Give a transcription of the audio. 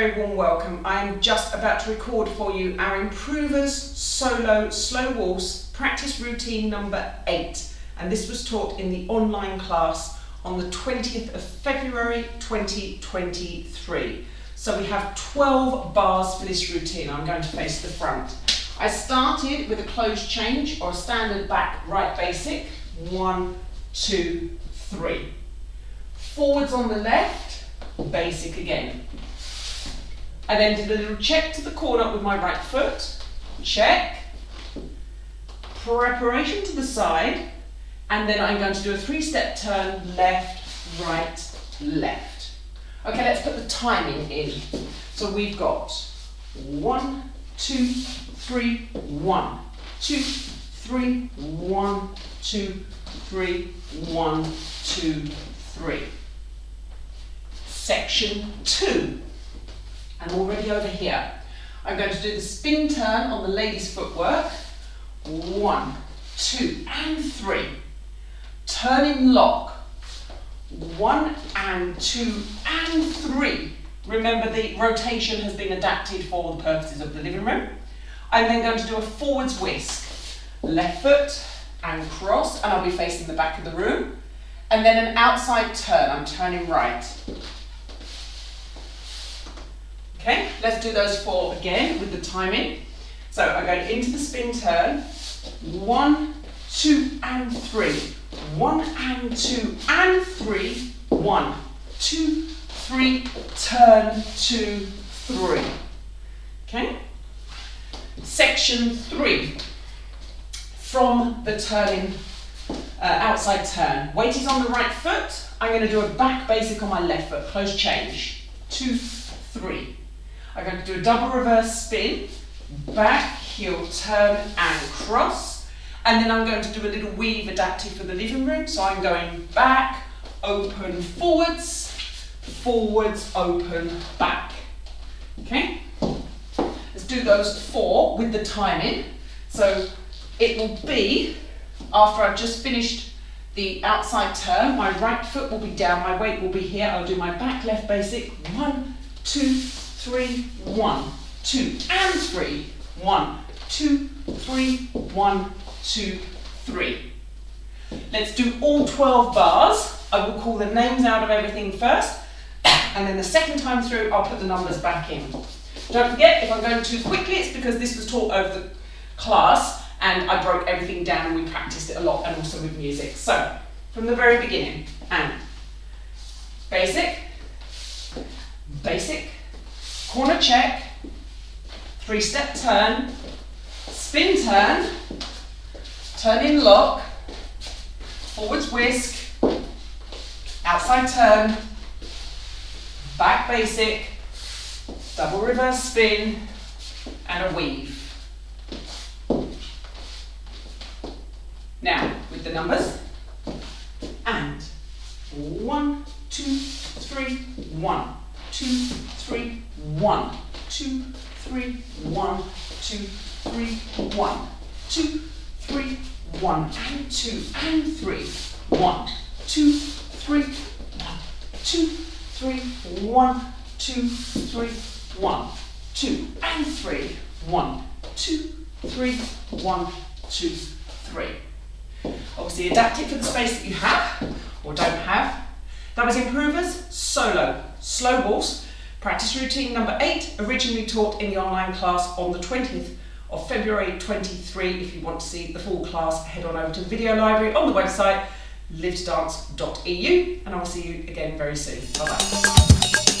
very warm welcome. I am just about to record for you our Improvers Solo Slow Waltz practice routine number 8, and this was taught in the online class on the 20th of February 2023. So we have 12 bars for this routine. I'm going to face the front. I started with a closed change or a standard back right basic. 1, 2, 3. Forwards on the left, basic again. I then did a little check to the corner with my right foot, check, preparation to the side, and then I'm going to do a 3-step turn, left, right, left. Okay, let's put the timing in. So we've got 1, 2, 3, 1, 2, 3, 1, 2, 3, 1, 2, 3. Section 2. I'm already over here. I'm going to do the spin turn on the ladies' footwork. 1, 2, and 3. Turn in lock. 1 and 2 and 3. Remember, the rotation has been adapted for the purposes of the living room. I'm then going to do a forwards whisk. Left foot and cross, and I'll be facing the back of the room. And then an outside turn. I'm turning right. Okay, let's do those 4 again with the timing. So I'm going into the spin turn. 1, 2, and 3. 1 and 2 and 3. 1, 2, 3. Turn 2, 3. Okay. Section 3. From the turning outside turn. Weight is on the right foot. I'm going to do a back basic on my left foot. Close change. 2, 3. I'm going to do a double reverse spin, back, heel, turn and cross. And then I'm going to do a little weave adapted for the living room. So I'm going back, open, forwards, forwards, open, back. Okay? Let's do those 4 with the timing. So it will be, after I've just finished the outside turn, my right foot will be down, my weight will be here. I'll do my back left basic. 1, 2, 3, 1, 2, and 3. 1, 2, 3, 1, 2, 3. Let's do all 12 bars. I will call the names out of everything first, and then the second time through, I'll put the numbers back in. Don't forget, if I'm going too quickly, it's because this was taught over the class, and I broke everything down and we practiced it a lot, and also with music. So, from the very beginning, and basic, basic, corner check, 3-step turn, spin turn, turn in lock, forwards whisk, outside turn, back basic, double reverse spin, and a weave. Now, with the numbers, and 1, 2, 3, 1, 2, 3, 1, 2, 3, 1, 2, 3, 1, 2, 3, 1, and 2, and 3, 1, 2, 3, 1, 2, 3, 1, 2, 3, 1, 2, and 3, 1, 2, 3, 1, 2, 3. Obviously adapt it for the space that you have or don't have. That was Improvers Solo Slow Waltz practice routine number 8, originally taught in the online class on the 20th of February 23. If you want to see the full class, head on over to the video library on the website livetodance.eu, and I will see you again very soon. Bye bye.